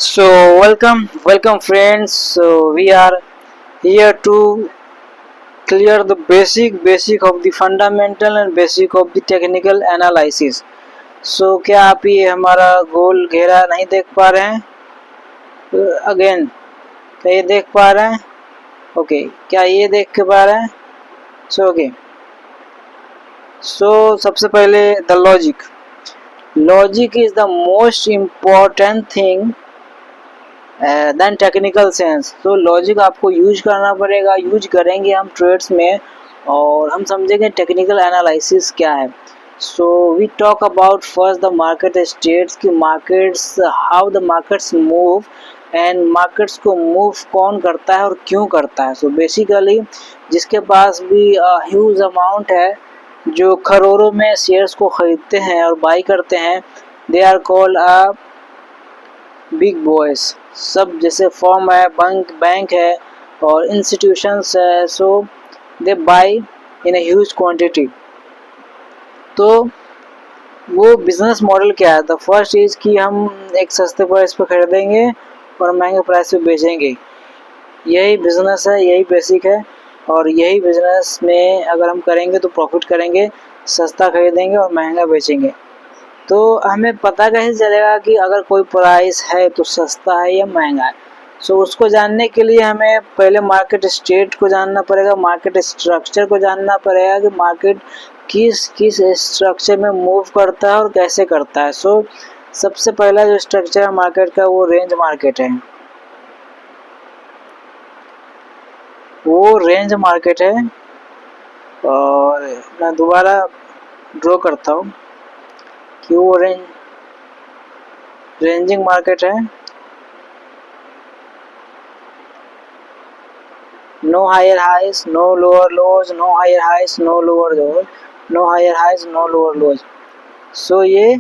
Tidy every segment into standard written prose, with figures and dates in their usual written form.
So welcome friends. So we are here to clear the basic of the fundamental and basic of the technical analysis. So क्या आप ये हमारा गोल घेरा नहीं देख पा रहे हैं? अगेन क्या ये देख पा रहे हैं? ओके क्या ये देख के पा रहे हैं? ओके सबसे पहले the logic is the most important thing then technical sense. तो लॉजिक आपको यूज करना पड़ेगा, यूज करेंगे हम ट्रेड्स में और हम समझेंगे टेक्निकल एनालिसिस क्या है। So we talk about first the market states की markets, how the markets move and markets को मूव कौन करता है और क्यों करता है। सो बेसिकली जिसके पास भी ह्यूज अमाउंट है, जो करोड़ों में शेयर्स को खरीदते हैं और बाई करते हैं, they are called a big boys. सब जैसे फॉर्म है, बैंक है और इंस्टीट्यूशंस है, so they buy in a huge quantity. तो वो बिजनेस मॉडल क्या है? द फर्स्ट इज कि हम एक सस्ते प्राइस पे खरीदेंगे और महंगे प्राइस पे बेचेंगे। यही बिजनेस है, यही बेसिक है और यही बिजनेस में अगर हम करेंगे तो प्रॉफिट करेंगे, सस्ता खरीदेंगे और महंगा बेचेंगे। तो हमें पता कैसे चलेगा कि अगर कोई प्राइस है तो सस्ता है या महंगा है? उसको जानने के लिए हमें पहले मार्केट स्टेट को जानना पड़ेगा, मार्केट स्ट्रक्चर को जानना पड़ेगा कि मार्केट किस किस स्ट्रक्चर में मूव करता है और कैसे करता है। सबसे पहला जो स्ट्रक्चर है मार्केट का वो रेंज मार्केट है। वो रेंज मार्केट है और मैं दोबारा ड्रॉ करता हूँ कि वो रेंजिंग मार्केट है। No higher highs, no lower lows, no higher highs, no lower lows, no higher highs, no lower lows. ये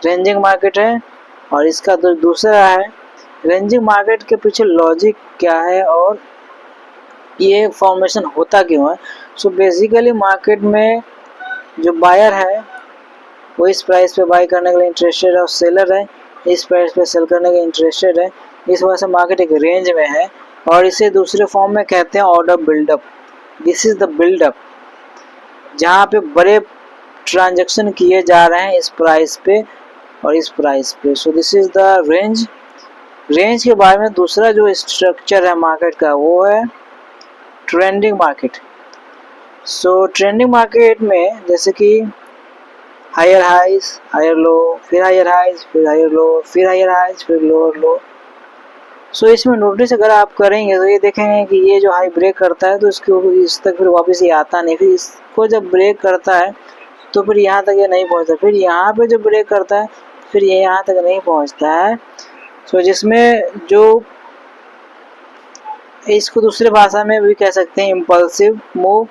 रेंजिंग मार्केट है। और इसका जो दूसरा है, रेंजिंग मार्केट के पीछे लॉजिक क्या है और ये फॉर्मेशन होता क्यों है? बेसिकली मार्केट में जो बायर है वो इस प्राइस पे बाय करने के लिए इंटरेस्टेड है और सेलर है इस प्राइस पे सेल करने के इंटरेस्टेड है। इस वजह से मार्केट एक रेंज में है और इसे दूसरे फॉर्म में कहते हैं order buildup. This is the buildup जहाँ पे बड़े ट्रांजैक्शन किए जा रहे हैं इस प्राइस पे और इस प्राइस पे। This is the range. Range के बारे में दूसरा जो स्ट्रक्चर है मार्केट का वो है ट्रेंडिंग मार्केट। ट्रेंडिंग मार्केट में जैसे कि हायर हाइज, हायर लो, फिर हायर हाइज, फिर हायर लो, फिर हायर हाइज, फिर लोअर लो। इसमें नोटिस अगर आप करेंगे तो ये देखेंगे कि ये जो हाई ब्रेक करता है तो इसके इस तक फिर वापस ये आता नहीं, फिर इसको जब ब्रेक करता है तो फिर यहाँ तक ये नहीं पहुँचता, फिर यहाँ पे जब ब्रेक करता है फिर ये यहाँ तक नहीं पहुँचता है। जिसमें जो इसको दूसरी भाषा में भी कह सकते हैं impulsive move,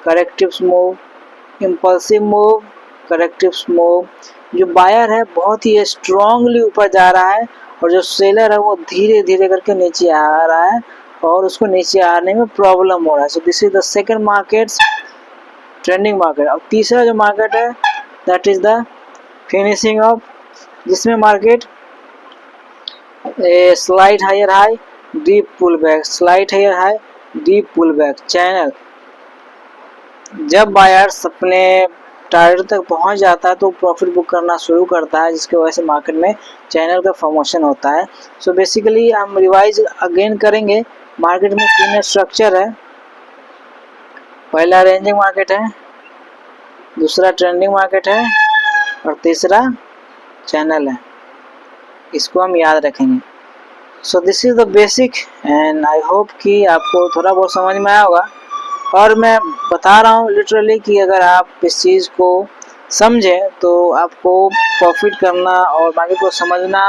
corrective move, impulsive move, corrective move. जो बायर है बहुत ही स्ट्रांगली ऊपर जा रहा है और जो सेलर है वो धीरे धीरे करके नीचे आ रहा है और उसको नीचे आने में प्रॉब्लम हो रहा है। This is the second market, trending market. और तीसरा जो मार्केट है that is the finishing of, जिसमें market slide higher high, deep pull back, slide higher high, deep pull back channel. जब बायर्स अपने टारगेट तक पहुंच जाता है तो प्रॉफिट बुक करना शुरू करता है, जिसकी वजह से मार्केट में चैनल का फॉर्मेशन होता है। बेसिकली हम रिवाइज अगेन करेंगे। मार्केट में तीन स्ट्रक्चर है। पहला रेंजिंग मार्केट है, दूसरा ट्रेंडिंग मार्केट है और तीसरा चैनल है। इसको हम याद रखेंगे। This is the basic and I hope कि आपको थोड़ा बहुत समझ में आया होगा। और मैं बता रहा हूँ लिटरली कि अगर आप इस चीज़ को समझें तो आपको प्रॉफिट करना और मार्केट को समझना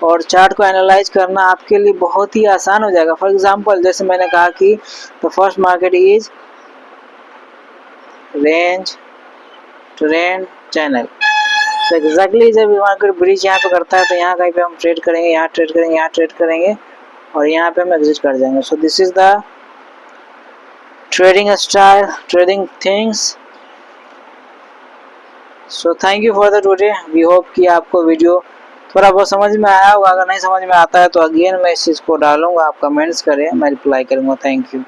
और चार्ट को एनालाइज करना आपके लिए बहुत ही आसान हो जाएगा। फॉर एग्जांपल जैसे मैंने कहा कि the first market is range, trend, channel. Exactly जब मार्केट ब्रिज यहाँ पे करता है तो यहाँ कहीं पे हम ट्रेड करेंगे, यहाँ ट्रेड करेंगे, यहाँ ट्रेड करेंगे और यहाँ पे हम एग्जिट कर जाएंगे। This is the trading style, trading things. Thank you for the today. We hope कि आपको वीडियो थोड़ा बहुत समझ में आया होगा, अगर नहीं समझ में आता है तो अगेन मैं इस चीज़ को डालूंगा, आप कमेंट्स करें, मैं रिप्लाई करूंगा। Thank you.